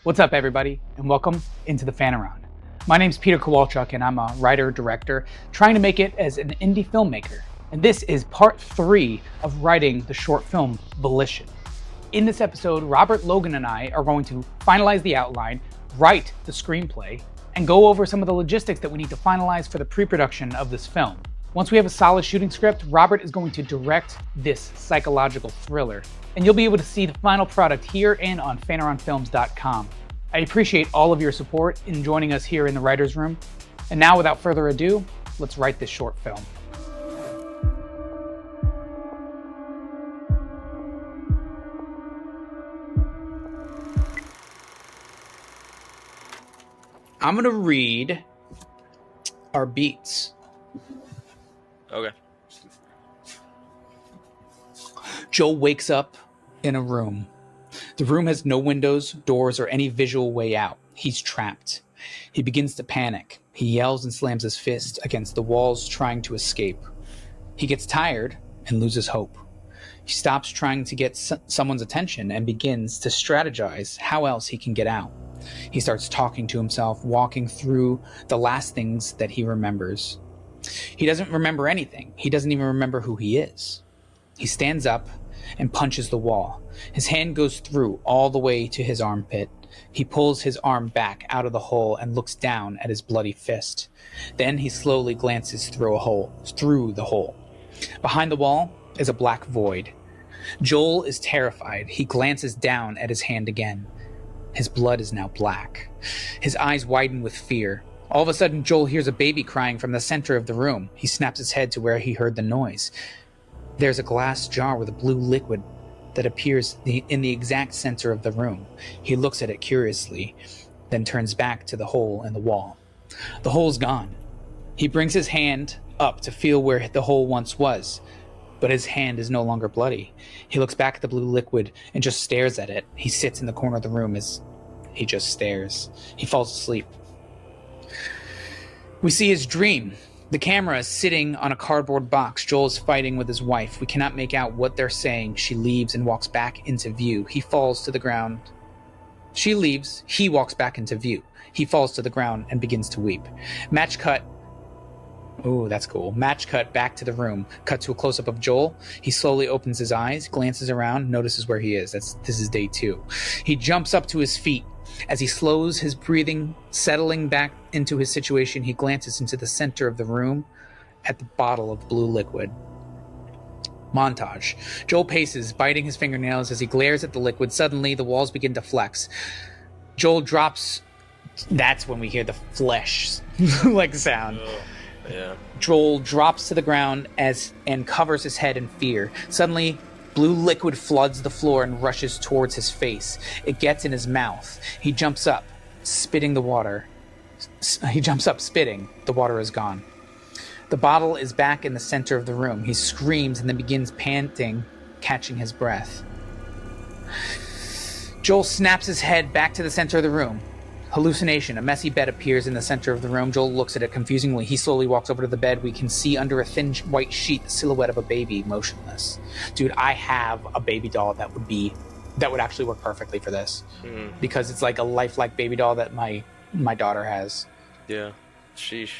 What's up, everybody, and welcome into the Fan Around. My name's Peter Kowalchuk, and I'm a writer-director trying to make it as an indie filmmaker. And this is part 3 of writing the short film Volition. In this episode, Robert, Logan, and I are going to finalize the outline, write the screenplay, and go over some of the logistics that we need to finalize for the pre-production of this film. Once we have a solid shooting script, Robert is going to direct this psychological thriller, and you'll be able to see the final product here and on fanaroundfilms.com. I appreciate all of your support in joining us here in the writer's room. And now, without further ado, let's write this short film. I'm going to read our beats. Okay. Joel wakes up in a room. The room has no windows, doors, or any visual way out. He's trapped. He begins to panic. He yells and slams his fist against the walls, trying to escape. He gets tired and loses hope. He stops trying to get someone's attention and begins to strategize how else he can get out. He starts talking to himself, walking through the last things that he remembers. He doesn't remember anything. He doesn't even remember who he is. He stands up and punches the wall. His hand goes through all the way to his armpit. He pulls his arm back out of the hole and looks down at his bloody fist. Then he slowly glances through the hole. Behind the wall is a black void. Joel is terrified. He glances down at his hand again. His blood is now black. His eyes widen with fear. All of a sudden, Joel hears a baby crying from the center of the room. He snaps his head to where he heard the noise. There's a glass jar with a blue liquid that appears in the exact center of the room. He looks at it curiously, then turns back to the hole in the wall. The hole's gone. He brings his hand up to feel where the hole once was, but his hand is no longer bloody. He looks back at the blue liquid and just stares at it. He sits in the corner of the room as he just stares. He falls asleep. We see his dream. The camera is sitting on a cardboard box. Joel is fighting with his wife. We cannot make out what they're saying. She leaves and walks back into view. He falls to the ground. She leaves. He walks back into view. He falls to the ground and begins to weep. Match cut. Oh, that's cool. Match cut back to the room. Cut to a close-up of Joel. He slowly opens his eyes, glances around, notices where he is. This is day 2. He jumps up to his feet. As he slows his breathing, settling back into his situation, he glances into the center of the room at the bottle of blue liquid. Montage. Joel paces, biting his fingernails as he glares at the liquid. Suddenly, the walls begin to flex. Joel drops. That's when we hear the flesh-like sound. Yeah. Joel drops to the ground and covers his head in fear. Suddenly, blue liquid floods the floor and rushes towards his face. It gets in his mouth. He jumps up, spitting the water. The water is gone. The bottle is back in the center of the room. He screams and then begins panting, catching his breath. Joel snaps his head back to the center of the room. Hallucination. A messy bed appears in the center of the room. Joel looks at it confusingly. He slowly walks over to the bed. We can see under a thin white sheet the silhouette of a baby, motionless. Dude, I have a baby doll that would actually work perfectly for this. Because it's like a lifelike baby doll that my daughter has. Yeah. Sheesh.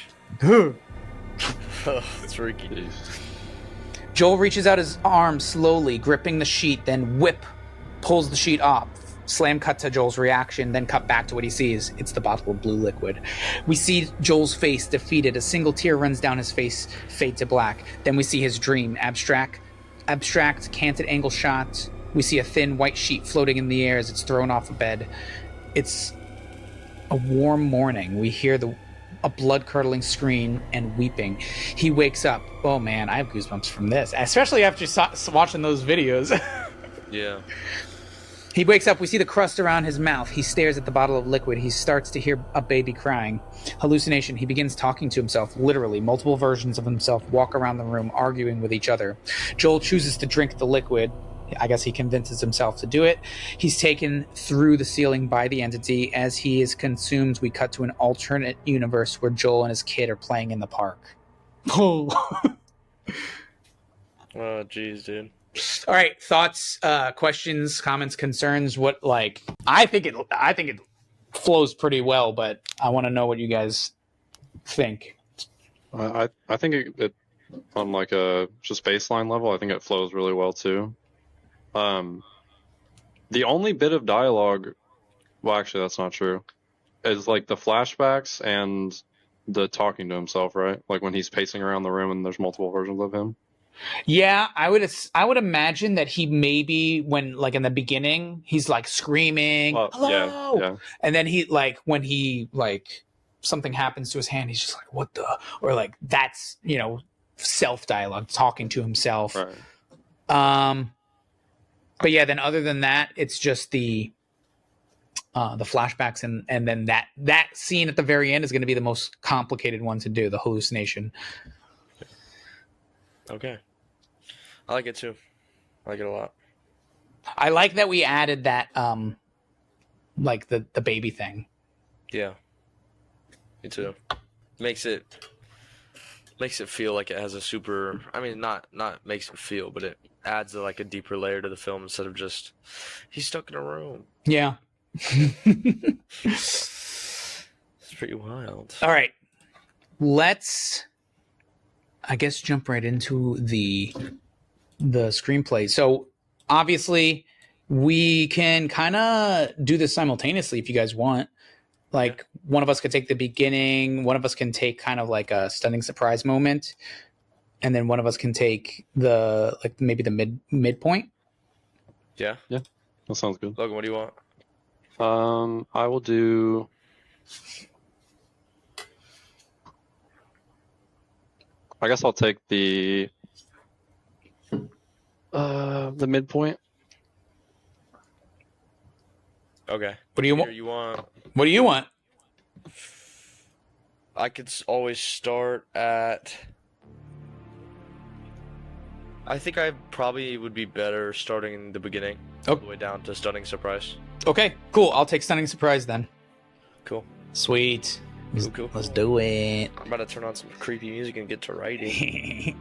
That's freaky, dude. Joel reaches out his arm slowly, gripping the sheet, then pulls the sheet off. Slam cut to Joel's reaction, then cut back to what he sees. It's the bottle of blue liquid. We see Joel's face defeated. A single tear runs down his face, fade to black. Then we see his dream. Abstract, canted angle shot. We see a thin white sheet floating in the air as it's thrown off a bed. It's a warm morning. We hear a blood-curdling scream and weeping. He wakes up. Oh man, I have goosebumps from this, especially after watching those videos. Yeah. He wakes up. We see the crust around his mouth. He stares at the bottle of liquid. He starts to hear a baby crying. Hallucination. He begins talking to himself. Literally, multiple versions of himself walk around the room, arguing with each other. Joel chooses to drink the liquid. I guess he convinces himself to do it. He's taken through the ceiling by the entity. As he is consumed, we cut to an alternate universe where Joel and his kid are playing in the park. Oh. Oh, jeez, dude. All right, thoughts, questions, comments, concerns. What, like, I think it flows pretty well, but I want to know what you guys think. I think it on like a just baseline level, I think it flows really well too. The only bit of dialogue, well, actually, that's not true, is like the flashbacks and the talking to himself, right? Like when he's pacing around the room and there's multiple versions of him. Yeah, I would imagine that he maybe when like in the beginning he's like screaming hello, yeah. and then he like when he like something happens to his hand, he's just like what the, or like that's self dialogue talking to himself. Right. But yeah, then other than that, it's just the flashbacks and then that scene at the very end is going to be the most complicated one to do, the hallucination. Okay. I like it too. I like it a lot. I like that we added that like the baby thing. Yeah. Me too. Makes it feel like it has a super, I mean not makes it feel, but it adds like a deeper layer to the film instead of just he's stuck in a room. Yeah. It's pretty wild. All right. Let's I guess jump right into the screenplay. So obviously we can kind of do this simultaneously if you guys want. Like one of us could take the beginning, one of us can take kind of like a stunning surprise moment, and then one of us can take the like maybe the midpoint. Yeah. That sounds good. Logan, what do you want? I will do. I guess I'll take the midpoint. Okay. What do you want? What do you want? I could always start at. I think I probably would be better starting in the beginning, all the way down to stunning surprise. Okay, cool. I'll take stunning surprise then. Cool. Sweet. Cool. Let's do it. I'm about to turn on some creepy music and get to writing.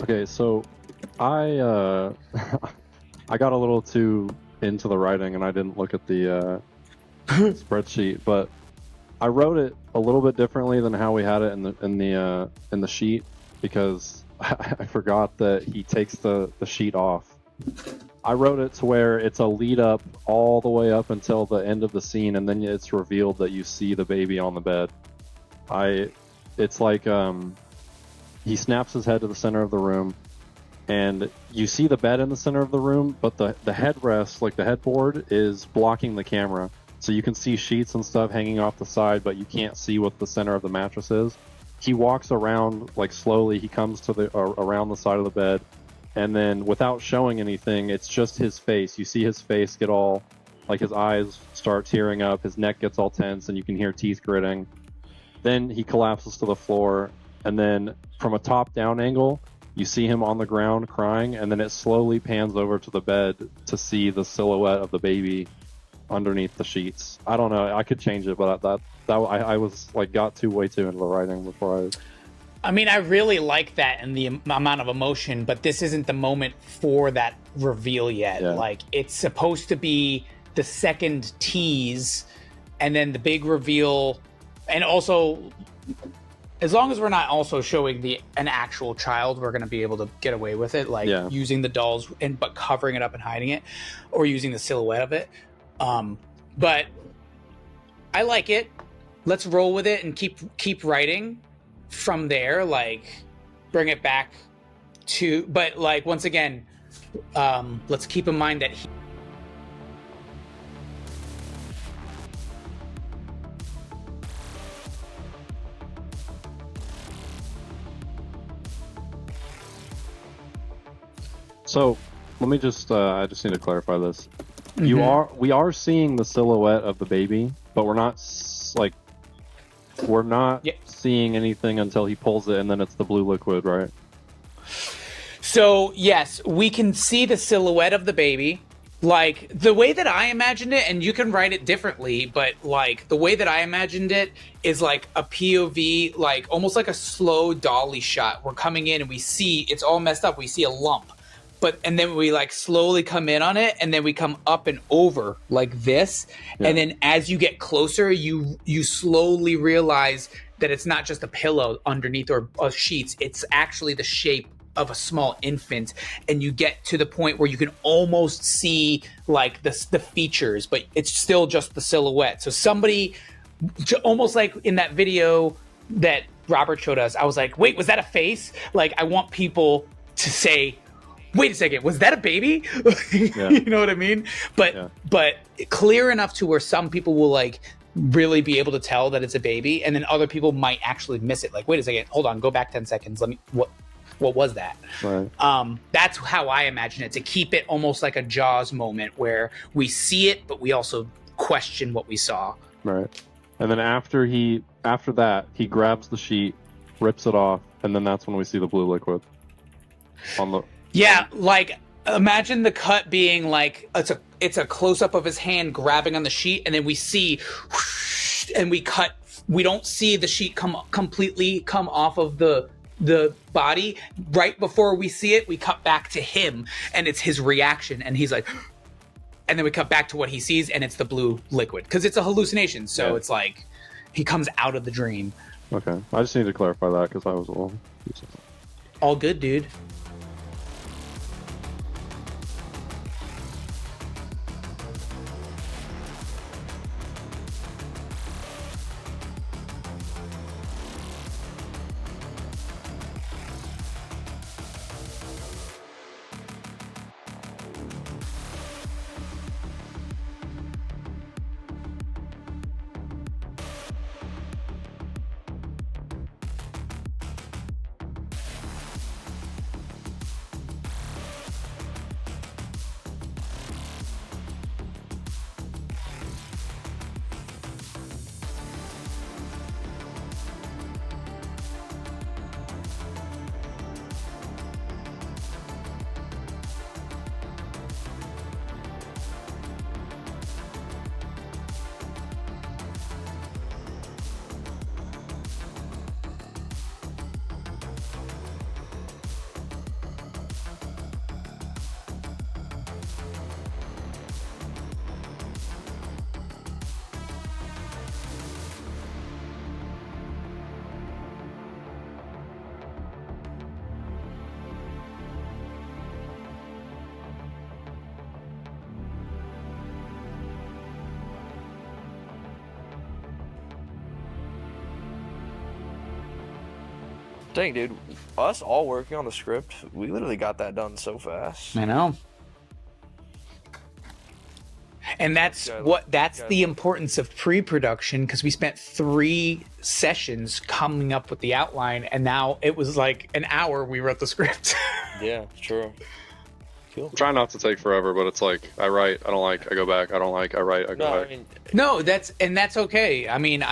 Okay, so I I got a little too into the writing and I didn't look at the spreadsheet, but I wrote it a little bit differently than how we had it in the sheet because I forgot that he takes the sheet off. I wrote it to where it's a lead up all the way up until the end of the scene, and then it's revealed that you see the baby on the bed. It's like he snaps his head to the center of the room, and you see the bed in the center of the room, but the headrest, like the headboard, is blocking the camera. So you can see sheets and stuff hanging off the side, but you can't see what the center of the mattress is. He walks around like slowly. He comes to the around the side of the bed, and then without showing anything, it's just his face. You see his face get all, like his eyes start tearing up, his neck gets all tense, and you can hear teeth gritting. Then he collapses to the floor, and then from a top-down angle, you see him on the ground crying, and then it slowly pans over to the bed to see the silhouette of the baby underneath the sheets. I don't know. I could change it, but I was like got way too into the writing before I mean, I really like that and the amount of emotion, but this isn't the moment for that reveal yet. Yeah. Like, it's supposed to be the second tease and then the big reveal. And also, as long as we're not also showing an actual child, we're going to be able to get away with it. Like using the dolls but covering it up and hiding it, or using the silhouette of it. But I like it. Let's roll with it and keep writing from there. Like, bring it back to, but like, once again, let's keep in mind that So let me just I just need to clarify this. We are seeing the silhouette of the baby, but we're not seeing anything until he pulls it, and then it's the blue liquid, right? So yes, we can see the silhouette of the baby. Like, the way that I imagined it, and you can write it differently, but like the way that I imagined it is like a POV, like almost like a slow dolly shot. We're coming in and we see it's all messed up. We see a lump. And then we like slowly come in on it, and then we come up and over like this. Yeah. And then as you get closer, you slowly realize that it's not just a pillow underneath or sheets. It's actually the shape of a small infant. And you get to the point where you can almost see like the features, but it's still just the silhouette. So somebody, almost like in that video that Robert showed us, I was like, wait, was that a face? Like, I want people to say, wait a second, was that a baby? You know what I mean? But clear enough to where some people will like really be able to tell that it's a baby, and then other people might actually miss it. Like, wait a second, hold on, go back 10 seconds. What was that? Right. That's how I imagine it, to keep it almost like a Jaws moment where we see it, but we also question what we saw. Right. And then after that, he grabs the sheet, rips it off, and then that's when we see the blue liquid on the. Yeah, like, imagine the cut being like it's a close up of his hand grabbing on the sheet, and then we see, whoosh, and we cut. We don't see the sheet completely come off of the body. Right before we see it, we cut back to him, and it's his reaction, and he's like, and then we cut back to what he sees, and it's the blue liquid because it's a hallucination. So it's like he comes out of the dream. Okay, I just need to clarify that because I was a little. All good, dude. Dang, dude, us all working on the script, we literally got that done so fast. I know. And that's the importance of pre-production, because we spent 3 sessions coming up with the outline, and now it was like an hour we wrote the script. Yeah, true. Cool. I'm trying not to take forever, but it's like I write, I don't like, I go back, I don't like, I write, I go back. I mean, No, that's okay. I mean,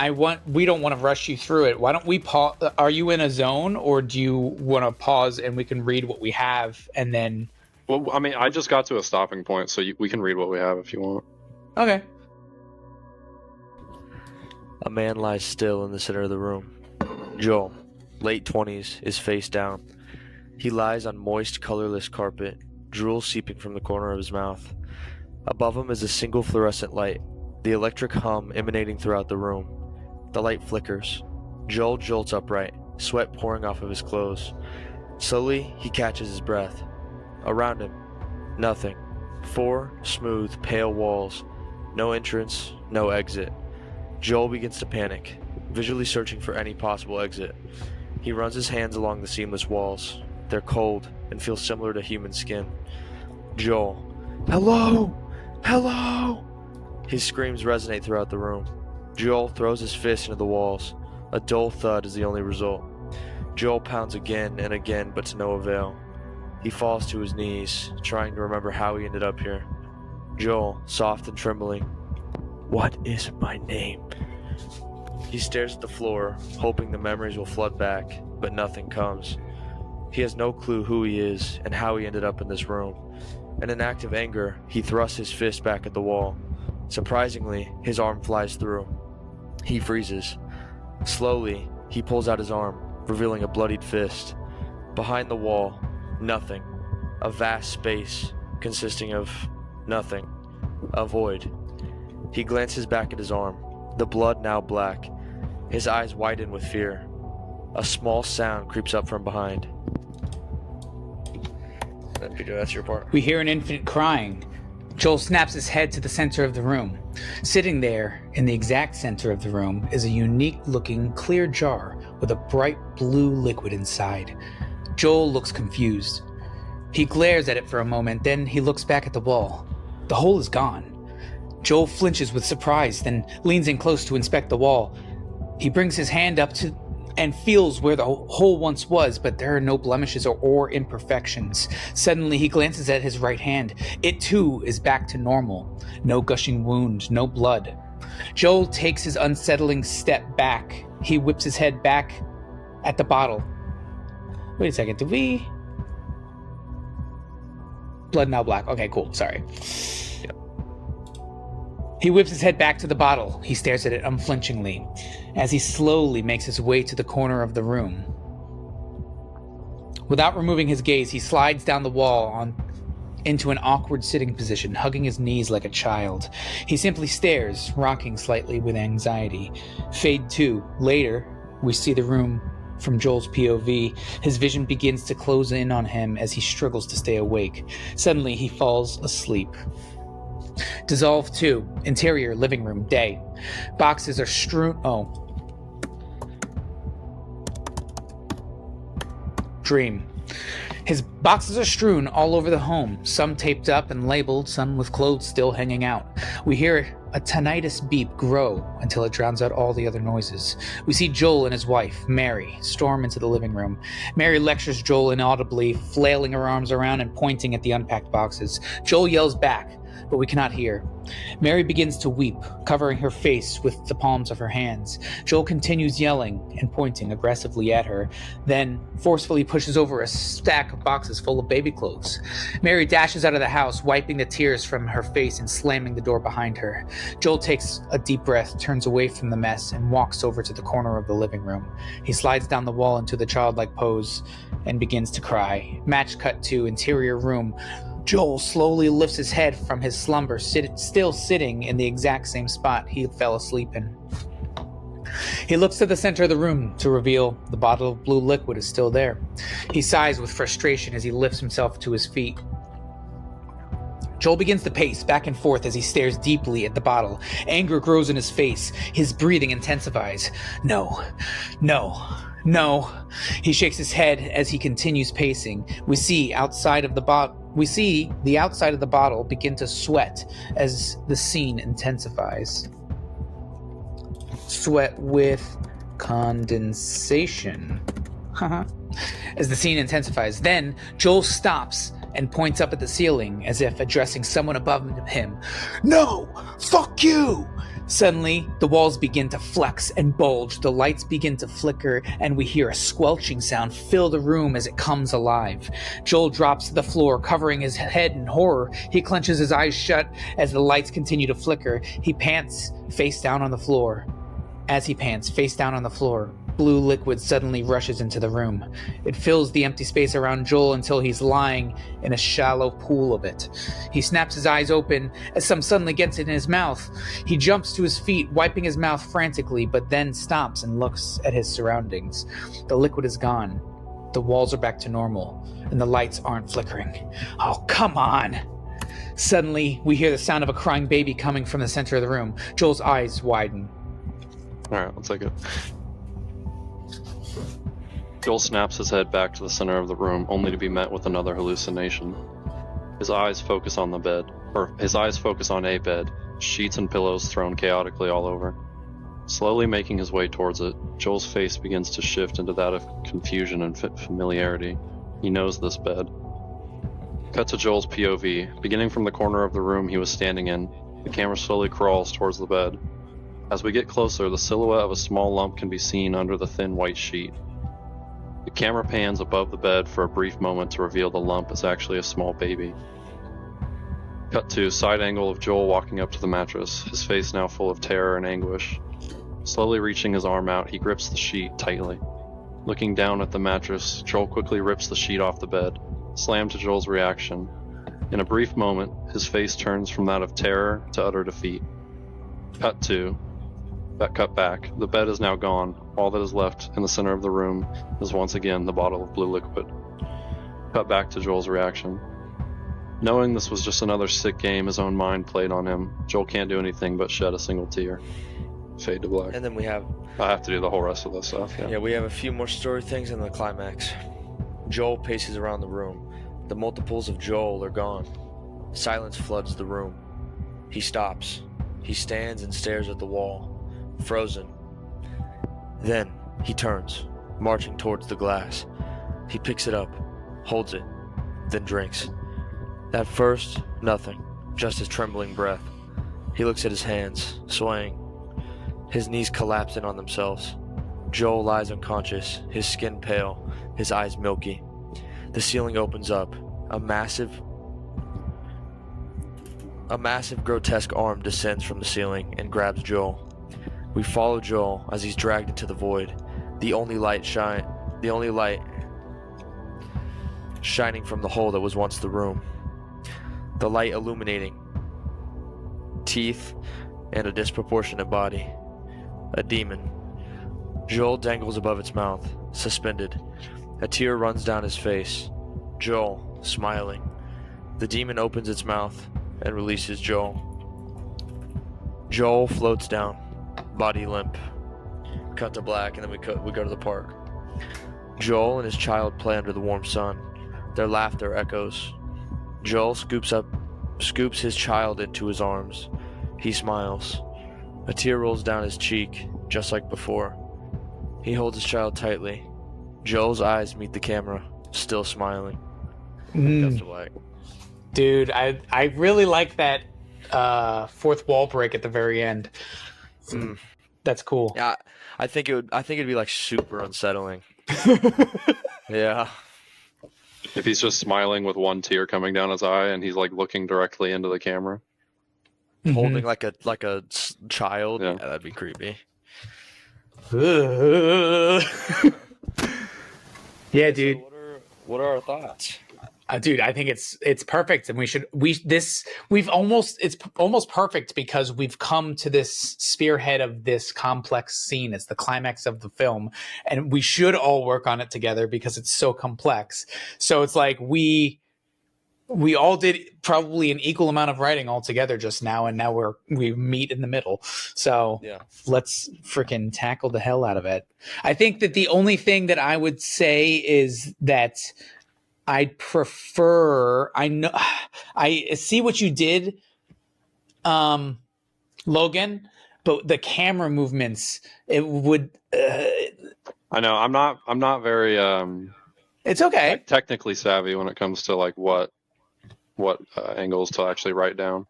we don't want to rush you through it. Why don't we pause? Are you in a zone, or do you want to pause and we can read what we have and then? Well, I mean, I just got to a stopping point, so we can read what we have if you want. Okay. a man lies still in the center of the room. Joel, late 20s, is face down. He lies on moist, colorless carpet, drool seeping from the corner of his mouth. Above him is a single fluorescent light, the electric hum emanating throughout the room. The light flickers. Joel jolts upright, sweat pouring off of his clothes. Slowly, he catches his breath. Around him, nothing. 4 smooth, pale walls. No entrance, no exit. Joel begins to panic, visually searching for any possible exit. He runs his hands along the seamless walls. They're cold and feel similar to human skin. Joel, hello! Hello! His screams resonate throughout the room. Joel throws his fist into the walls. A dull thud is the only result. Joel pounds again and again, but to no avail. He falls to his knees, trying to remember how he ended up here. Joel, soft and trembling, "What is my name?" He stares at the floor, hoping the memories will flood back, but nothing comes. He has no clue who he is and how he ended up in this room. In an act of anger, he thrusts his fist back at the wall. Surprisingly, his arm flies through. He freezes. Slowly, he pulls out his arm, revealing a bloodied fist. Behind the wall, nothing. A vast space consisting of nothing. A void. He glances back at his arm, the blood now black. His eyes widen with fear. A small sound creeps up from behind. Peter, that's your part. We hear an infant crying. Joel snaps his head to the center of the room. Sitting there, in the exact center of the room, is a unique-looking clear jar with a bright blue liquid inside. Joel looks confused. He glares at it for a moment, then he looks back at the wall. The hole is gone. Joel flinches with surprise, then leans in close to inspect the wall. He brings his hand up to and feels where the hole once was, but there are no blemishes or imperfections. Suddenly, he glances at his right hand. It too is back to normal. No gushing wound, no blood. Joel takes his unsettling step back. He whips his head back at the bottle. Wait a second, did we? Blood now black. Okay, cool, sorry. Yep. He whips his head back to the bottle. He stares at it unflinchingly as he slowly makes his way to the corner of the room. Without removing his gaze, he slides down the wall into an awkward sitting position, hugging his knees like a child. He simply stares, rocking slightly with anxiety. Fade 2. Later, we see the room from Joel's POV. His vision begins to close in on him as he struggles to stay awake. Suddenly, he falls asleep. Dissolve 2. Interior, living room, day. Boxes are strewn... Dream. His boxes are strewn all over the home, some taped up and labeled, some with clothes still hanging out. We hear a tinnitus beep grow until it drowns out all the other noises. We see Joel and his wife, Mary, storm into the living room. Mary lectures Joel inaudibly, flailing her arms around and pointing at the unpacked boxes. Joel yells back, but we cannot hear. Mary begins to weep, covering her face with the palms of her hands. Joel continues yelling and pointing aggressively at her, then forcefully pushes over a stack of boxes full of baby clothes. Mary dashes out of the house, wiping the tears from her face and slamming the door behind her. Joel takes a deep breath, turns away from the mess, and walks over to the corner of the living room. He slides down the wall into the childlike pose and begins to cry. Match cut to interior room. Joel slowly lifts his head from his slumber, still sitting in the exact same spot he fell asleep in. He looks to the center of the room to reveal the bottle of blue liquid is still there. He sighs with frustration as he lifts himself to his feet. Joel begins to pace back and forth as he stares deeply at the bottle. Anger grows in his face. His breathing intensifies. No, No. He shakes his head as he continues pacing. We see the outside of the bottle begin to sweat as the scene intensifies. Sweat with condensation. As the scene intensifies, then Joel stops and points up at the ceiling as if addressing someone above him. No! Fuck you! Suddenly, the walls begin to flex and bulge, the lights begin to flicker, and we hear a squelching sound fill the room as it comes alive. Joel drops to the floor, covering his head in horror. He clenches his eyes shut as the lights continue to flicker. He pants face down on the floor. As he pants face down on the floor, blue liquid suddenly rushes into the room. It fills the empty space around Joel until he's lying in a shallow pool of it. He snaps his eyes open as some suddenly gets in his mouth. He jumps to his feet, wiping his mouth frantically, but then stops and looks at his surroundings. The liquid is gone. The walls are back to normal, and the lights aren't flickering. Oh, come on! Suddenly, we hear the sound of a crying baby coming from the center of the room. Joel's eyes widen. Alright, let's take it. Joel snaps his head back to the center of the room, only to be met with another hallucination. His eyes focus on a bed, sheets and pillows thrown chaotically all over. Slowly making his way towards it, Joel's face begins to shift into that of confusion and familiarity. He knows this bed. Cut to Joel's POV. Beginning from the corner of the room he was standing in, the camera slowly crawls towards the bed. As we get closer, the silhouette of a small lump can be seen under the thin white sheet. The camera pans above the bed for a brief moment to reveal the lump is actually a small baby. Cut to side angle of Joel walking up to the mattress, his face now full of terror and anguish. Slowly reaching his arm out, he grips the sheet tightly. Looking down at the mattress, Joel quickly rips the sheet off the bed, slammed to Joel's reaction. In a brief moment, his face turns from that of terror to utter defeat. Cut back. The bed is now gone. All that is left in the center of the room is once again the bottle of blue liquid. Cut back to Joel's reaction. Knowing this was just another sick game his own mind played on him, Joel can't do anything but shed a single tear. Fade to black. And then we have... I have to do the whole rest of this stuff, yeah. Yeah, we have a few more story things in the climax. Joel paces around the room. The multiples of Joel are gone. Silence floods the room. He stops. He stands and stares at the wall. Frozen. Then he turns, marching towards the glass. He picks it up, holds it, then drinks. At first, nothing, just his trembling breath. He looks at his hands, swaying. His knees collapse in on themselves. Joel lies unconscious, his skin pale, his eyes milky. The ceiling opens up. A massive, grotesque arm descends from the ceiling and grabs Joel. We follow Joel as he's dragged into the void, the only light shining from the hole that was once the room. The light illuminating teeth and a disproportionate body. A demon. Joel dangles above its mouth, suspended. A tear runs down his face. Joel, smiling. The demon opens its mouth and releases Joel. Joel floats down, body limp. Cut to black, and then we go to the park. Joel and his child play under the warm sun. Their laughter echoes. Joel scoops his child into his arms. He smiles. A tear rolls down his cheek, just like before. He holds his child tightly. Joel's eyes meet the camera, still smiling. Cuts to black. Dude, I really like that fourth wall break at the very end. That's cool. Yeah, I think it'd be like super unsettling. Yeah. If he's just smiling with one tear coming down his eye and he's like looking directly into the camera, Holding like a child, Yeah. yeah, that'd be creepy. Yeah, dude. So what are our thoughts? Dude, I think it's perfect, and it's almost perfect because we've come to this spearhead of this complex scene. It's the climax of the film, and we should all work on it together because it's so complex. So it's like we we all did probably an equal amount of writing altogether just now, and now we meet in the middle. So Yeah. let's freaking tackle the hell out of it. I think that the only thing that I would say is that I know I see what you did, Logan, but the camera movements, it would. I know I'm not very It's okay. technically savvy when it comes to like what angles to actually write down.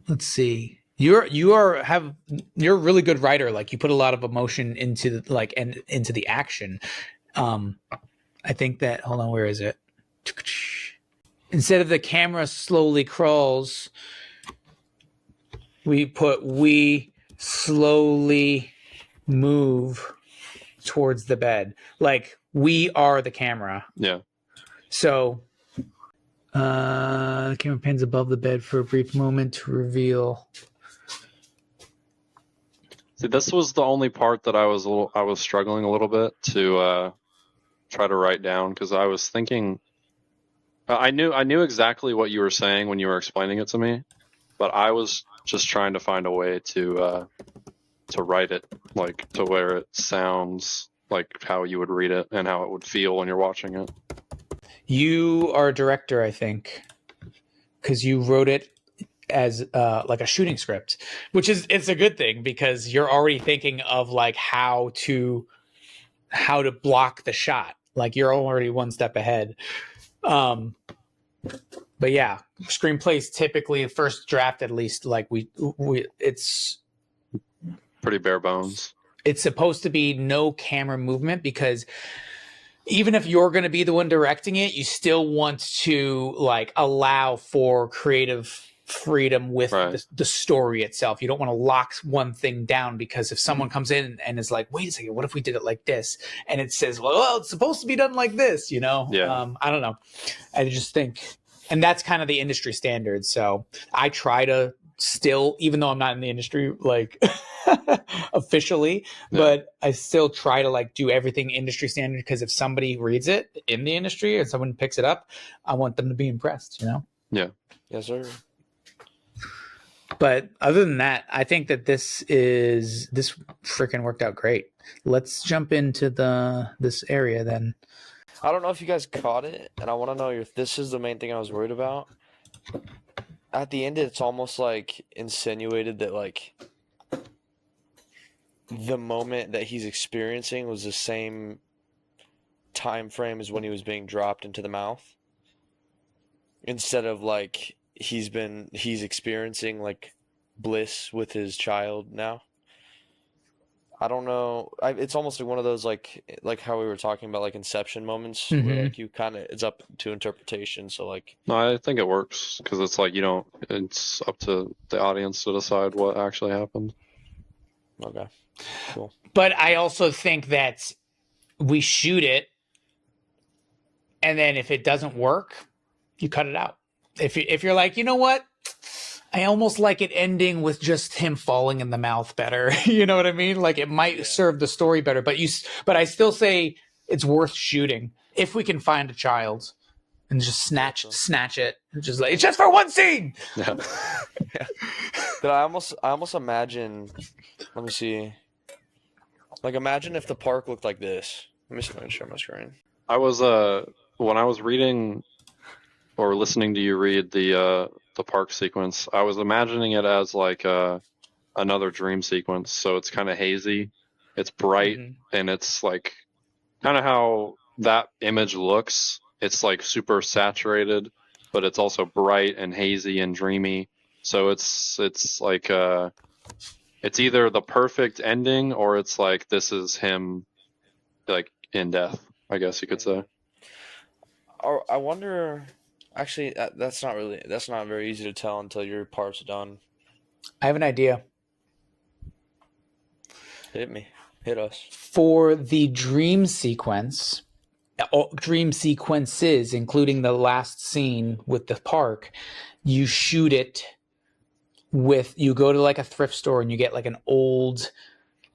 Let's see. You're a really good writer. Like you put a lot of emotion into into the action. I think that, hold on, where is it? Instead of the camera slowly crawls, we slowly move towards the bed. Like we are the camera. Yeah. So the camera pans above the bed for a brief moment to reveal. See, this was the only part that I was struggling a little bit to try to write down, because I was thinking I knew exactly what you were saying when you were explaining it to me, but I was just trying to find a way to write it like to where it sounds like how you would read it and how it would feel when you're watching it. You are a director, I think, because you wrote it as like a shooting script, which it's a good thing because you're already thinking of like how to block the shot. Like you're already one step ahead. But yeah, screenplays typically first draft, at least, like it's pretty bare bones. It's supposed to be no camera movement, because even if you're going to be the one directing it, you still want to like allow for creative freedom with the story itself. You don't want to lock one thing down, because if someone comes in and is like, wait a second, what if we did it like this? And it says, well, it's supposed to be done like this, you know? Yeah. I don't know. I just think, and that's kind of the industry standard. So I try to still, even though I'm not in the industry, like officially, but I still try to like do everything industry standard, because if somebody reads it in the industry and someone picks it up, I want them to be impressed, you know? Yeah. Yes, sir. But other than that, I think that this freaking worked out great. Let's jump into this area then. I don't know if you guys caught it, and I want to know if this is the main thing I was worried about. At the end, it's almost like insinuated that like the moment that he's experiencing was the same time frame as when he was being dropped into the mouth, instead of like he's experiencing like bliss with his child now. I don't know. It's almost like one of those like how we were talking about like Inception moments, where like you kind of, it's up to interpretation. So like, no, I think it works because it's like it's up to the audience to decide what actually happened. Okay, cool. But I also think that we shoot it, and then if it doesn't work, you cut it out. If you're like, you know what, I almost like it ending with just him falling in the mouth better. You know what I mean? Like it might serve the story better, but I still say it's worth shooting if we can find a child and just snatch it. Just like, it's just for one scene. Yeah. Yeah. But I almost imagine, let me see. Like imagine if the park looked like this. Let me see if I can share my screen. I was when I was reading or listening to you read the park sequence, I was imagining it as like another dream sequence. So it's kind of hazy, it's bright, and it's like kind of how that image looks. It's like super saturated, but it's also bright and hazy and dreamy. So it's like it's either the perfect ending or it's like this is him like in death, I guess you could say. Or I wonder. Actually, that's not very easy to tell until your part's done. I have an idea. Hit us. For the dream sequence, dream sequences, including the last scene with the park, you shoot it you go to like a thrift store and you get like an old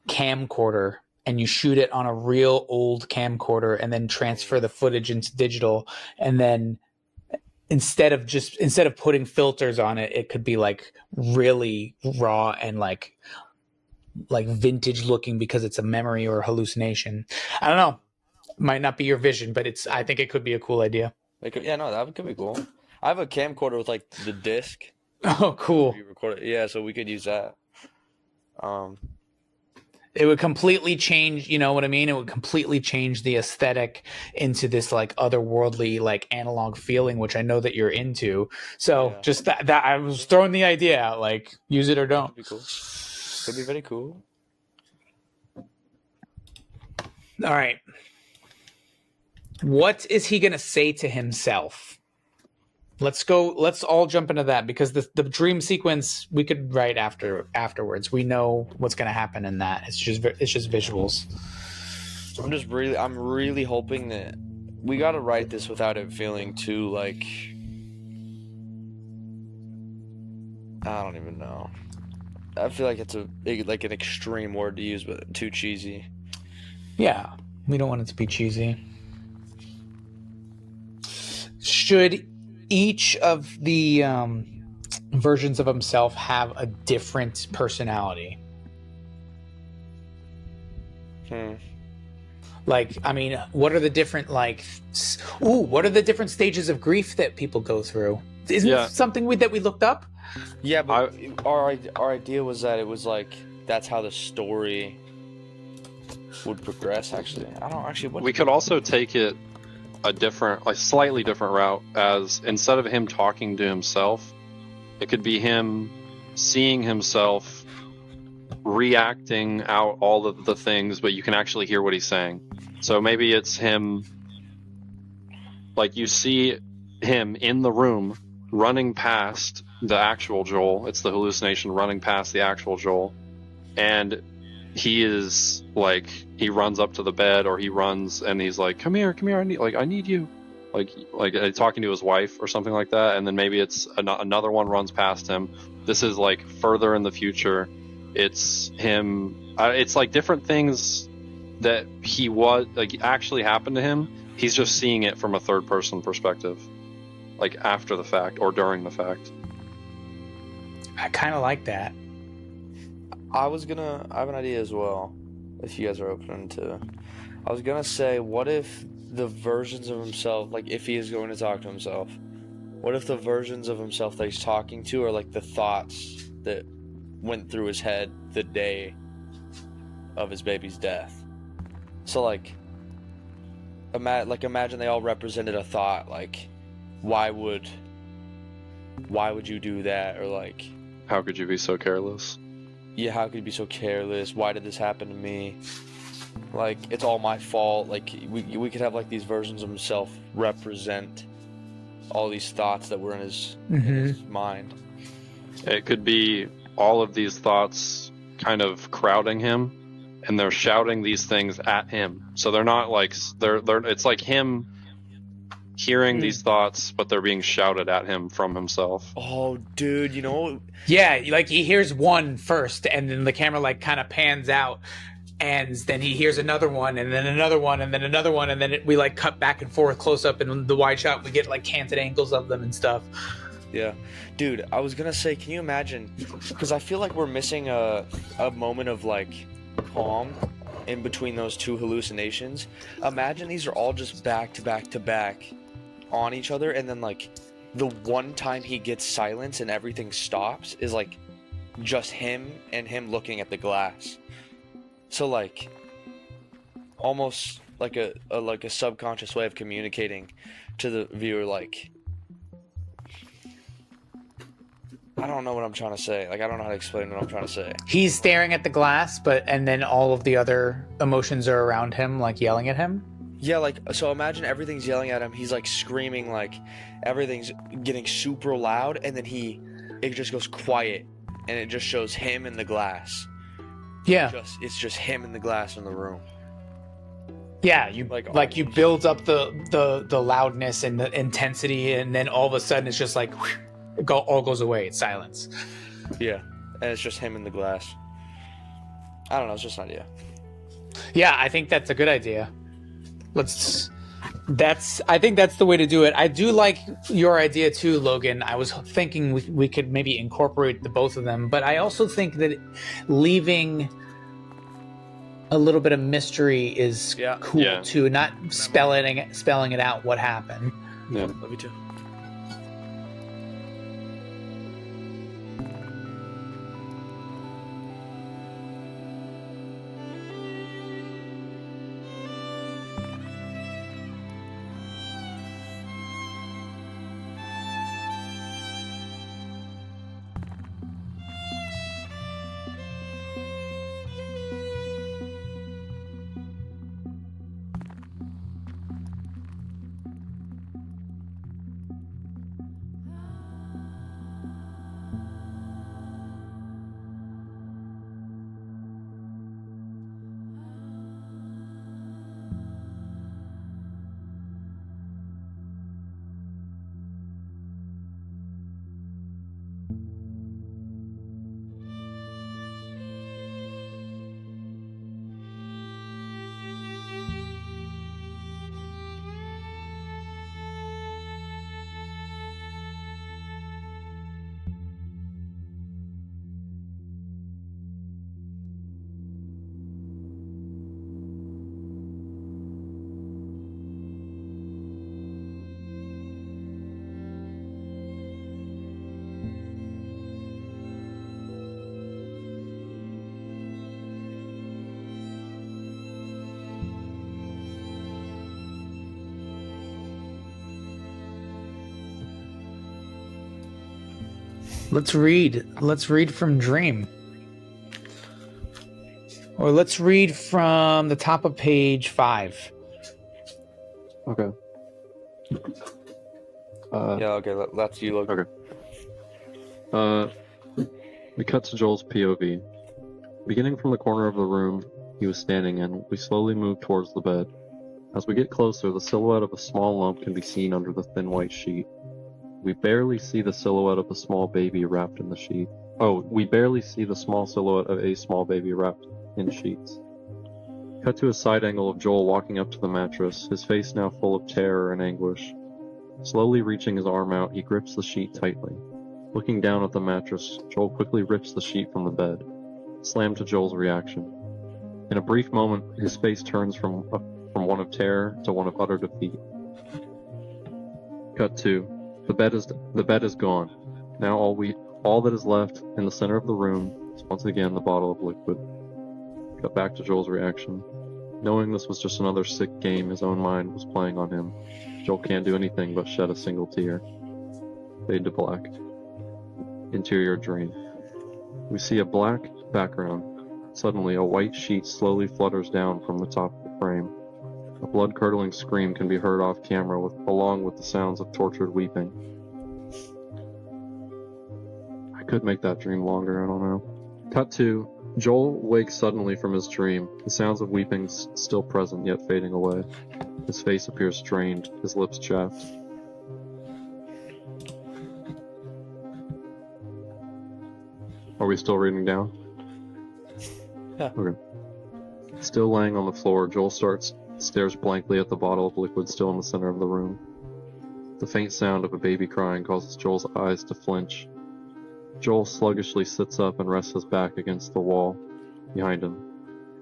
camcorder and you shoot it on a real old camcorder and then transfer the footage into digital, and then instead of putting filters on it, it could be like really raw and like vintage looking because it's a memory or a hallucination. I don't know. Might not be your vision, but I think it could be a cool idea. Yeah, no, that could be cool. I have a camcorder with like the disc. Oh, cool. You record it. Yeah, so we could use that. It would completely change, you know what I mean? It would completely change the aesthetic into this like otherworldly, like analog feeling, which I know that you're into. So Yeah. just that I was throwing the idea out, like use it or don't. Could be cool. Could be very cool. All right. What is he gonna say to himself? Let's all jump into that, because the dream sequence we could write afterwards. We know what's gonna happen in that. It's just visuals. I'm really hoping that we gotta write this without it feeling too like, I don't even know. I feel like it's like an extreme word to use, but too cheesy. Yeah, we don't want it to be cheesy. Should each of the versions of himself have a different personality? Like, I mean, what are the different what are the different stages of grief that people go through? Isn't it something that we looked up? Yeah, but our idea was that it was like that's how the story would progress. Actually, I don't actually. We could also take it a different, like slightly different route, as instead of him talking to himself, it could be him seeing himself reacting out all of the things, but you can actually hear what he's saying. So maybe it's him, like you see him in the room running past the actual Joel. It's the hallucination running past the actual Joel, and he is like, he runs up to the bed, or he runs and he's like, come here, I need you, like talking to his wife or something like that. And then maybe it's another one runs past him. This is like further in the future. It's him. It's like different things that he was like actually happened to him. He's just seeing it from a third person perspective, like after the fact or during the fact. I kind of like that. I have an idea as well, if you guys are open to. I was gonna say, what if the versions of himself, like if he is going to talk to himself, what if the versions of himself that he's talking to are like the thoughts that went through his head the day of his baby's death? So like imagine they all represented a thought, like why would you do that, or like how could you be so careless? Yeah, how could you be so careless? Why did this happen to me? Like, it's all my fault. Like, we could have, like, these versions of himself represent all these thoughts that were in his mind. It could be all of these thoughts kind of crowding him, and they're shouting these things at him. So they're not, like, it's like him hearing these thoughts, but they're being shouted at him from himself. Oh, dude, you know? Yeah, like he hears one first, and then the camera like kind of pans out, and then he hears another one, and then another one, and then another one, and then we like cut back and forth close up, and in the wide shot we get like canted angles of them and stuff. Yeah, dude, I was gonna say, can you imagine? Because I feel like we're missing a moment of like calm in between those two hallucinations. Imagine these are all just back to back to back on each other, and then like the one time he gets silence and everything stops is like just him and him looking at the glass. So like almost like a subconscious way of communicating to the viewer. Like, I don't know what I'm trying to say. Like, I don't know how to explain what I'm trying to say. He's staring at the glass, and then all of the other emotions are around him, like yelling at him. Yeah, like, so imagine everything's yelling at him. He's like screaming, like everything's getting super loud, and then it just goes quiet, and it just shows him in the glass. Yeah, it's just him in the glass in the room. Yeah, you build up the loudness and the intensity, and then all of a sudden it's just like all goes away. It's silence. Yeah, and it's just him in the glass. I don't know. It's just an idea. Yeah, I think that's a good idea. I think that's the way to do it. I do like your idea too, Logan. I was thinking we could maybe incorporate the both of them, but I also think that leaving a little bit of mystery is cool too, not spelling it out what happened. Yeah. Love you too. Let's read. Let's read from Dream. Or let's read from the top of page 5. Okay. Okay, that's you, Logan. Okay. We cut to Joel's POV. Beginning from the corner of the room he was standing in, we slowly move towards the bed. As we get closer, the silhouette of a small lump can be seen under the thin white sheet. We barely see the silhouette of a small baby wrapped in the sheet. We barely see the small silhouette of a small baby wrapped in sheets. Cut to a side angle of Joel walking up to the mattress, his face now full of terror and anguish. Slowly reaching his arm out, he grips the sheet tightly. Looking down at the mattress, Joel quickly rips the sheet from the bed. Slammed to Joel's reaction. In a brief moment, his face turns from one of terror to one of utter defeat. Cut 2. The bed is gone. Now all that is left in the center of the room is once again the bottle of liquid. Cut back to Joel's reaction. Knowing this was just another sick game his own mind was playing on him, Joel can't do anything but shed a single tear. Fade to black. Interior Dream. We see a black background. Suddenly, a white sheet slowly flutters down from the top of the frame. A blood-curdling scream can be heard off camera along with the sounds of tortured weeping. I could make that dream longer, I don't know. Cut 2. Joel wakes suddenly from his dream, the sounds of weeping still present yet fading away. His face appears strained, his lips chapped. Are we still reading down? Yeah. Okay. Still laying on the floor, Joel stares blankly at the bottle of liquid still in the center of the room. The faint sound of a baby crying causes Joel's eyes to flinch. Joel sluggishly sits up and rests his back against the wall behind him.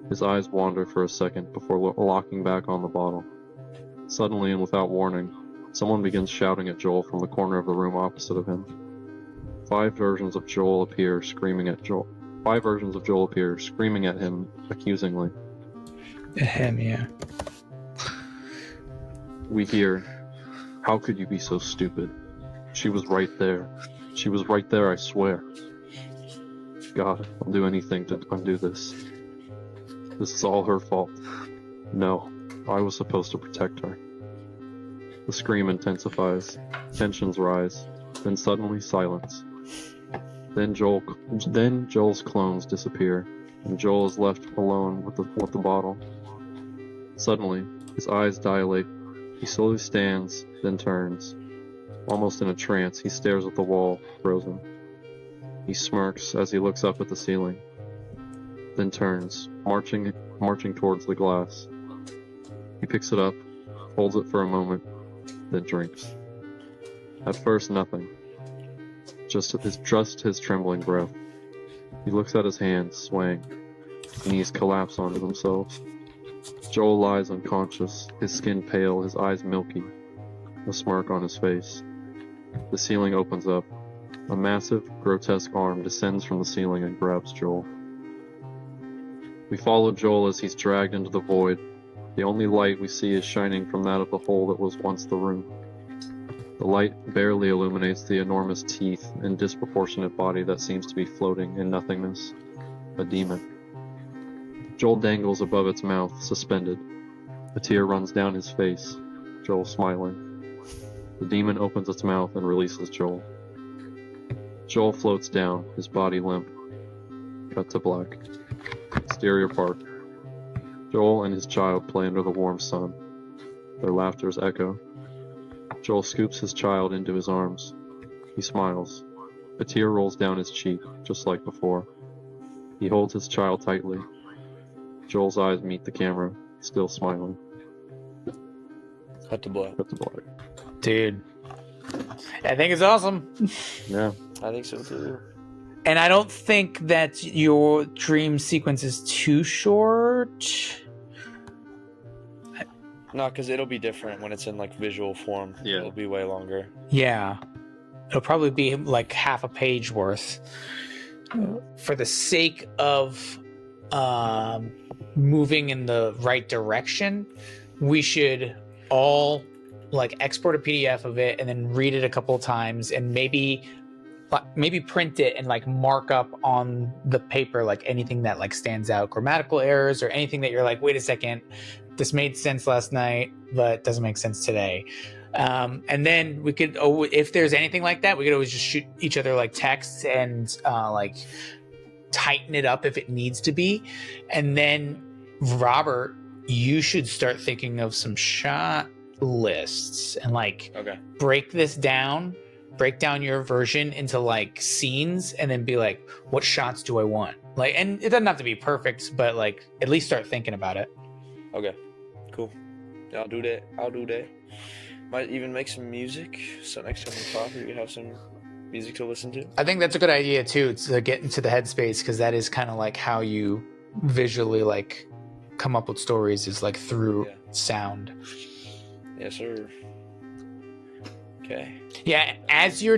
His eyes wander for a second before locking back on the bottle. Suddenly and without warning, someone begins shouting at Joel from the corner of the room opposite of him. 5 versions of Joel appear, screaming at Joel. 5 versions of Joel appear, screaming at him accusingly. Him, yeah. We hear, "How could you be so stupid? She was right there. She was right there, I swear. God, I'll do anything to undo this. This is all her fault. No, I was supposed to protect her." The scream intensifies, tensions rise, then suddenly silence. Then Joel's clones disappear, and Joel is left alone with the bottle. Suddenly, his eyes dilate. He slowly stands, then turns. Almost in a trance, he stares at the wall, frozen. He smirks as he looks up at the ceiling, then turns, marching towards the glass. He picks it up, holds it for a moment, then drinks. At first, nothing. Just his trembling breath. He looks at his hands, swaying. His knees collapse onto themselves. Joel lies unconscious, his skin pale, his eyes milky, a smirk on his face. The ceiling opens up. A massive, grotesque arm descends from the ceiling and grabs Joel. We follow Joel as he's dragged into the void. The only light we see is shining from that of the hole that was once the room. The light barely illuminates the enormous teeth and disproportionate body that seems to be floating in nothingness. A demon. Joel dangles above its mouth, suspended. A tear runs down his face. Joel smiling. The demon opens its mouth and releases Joel. Joel floats down, his body limp. Cut to black. Exterior park. Joel and his child play under the warm sun. Their laughters echo. Joel scoops his child into his arms. He smiles. A tear rolls down his cheek, just like before. He holds his child tightly. Joel's eyes meet the camera, still smiling. Cut to black. Cut to black. Dude, I think it's awesome. Yeah. I think so too. And I don't think that your dream sequence is too short. No, because it'll be different when it's in like visual form. Yeah. It'll be way longer. Yeah. It'll probably be like half a page worth. For the sake of moving in the right direction, we should all like export a PDF of it and then read it a couple of times and maybe print it and like mark up on the paper like anything that like stands out, grammatical errors or anything that you're like, wait a second, this made sense last night but doesn't make sense today. And then we could, if there's anything like that, we could always just shoot each other like texts and like tighten it up if it needs to be. And then Robert, you should start thinking of some shot lists and like break down your version into like scenes and then be like, what shots do I want? Like, and it doesn't have to be perfect, but like at least start thinking about it. Okay, cool. Yeah, I'll do that. Might even make some music, so next time we talk, we can have some music to listen to. I think that's a good idea too, to get into the headspace, because that is kind of like how you visually like come up with stories, is like through sound. Yes, sir. Okay. Yeah, as you're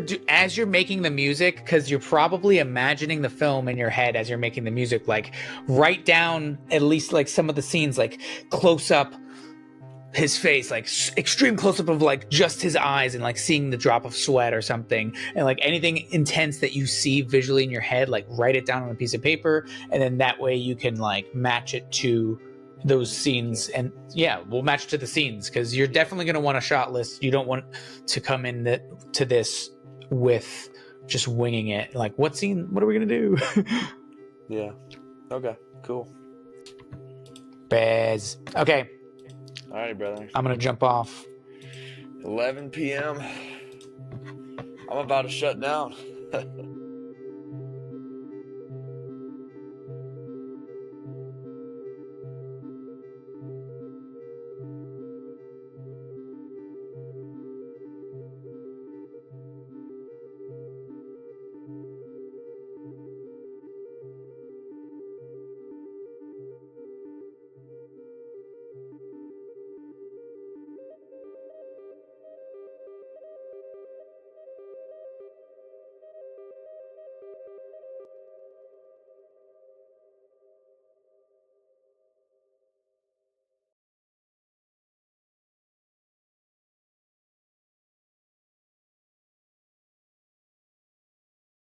making the music, because you're probably imagining the film in your head as you're making the music, like write down at least like some of the scenes, like close up his face, like extreme close up of like just his eyes and like seeing the drop of sweat or something, and like anything intense that you see visually in your head, like write it down on a piece of paper, and then that way you can like match it to those scenes. And yeah, we'll match to the scenes, because you're definitely going to want a shot list. You don't want to come in to this with just winging it, like what scene, what are we going to do? Yeah. Okay, cool. Bez. Okay, Alrighty, brother. I'm going to jump off. 11 p.m. I'm about to shut down.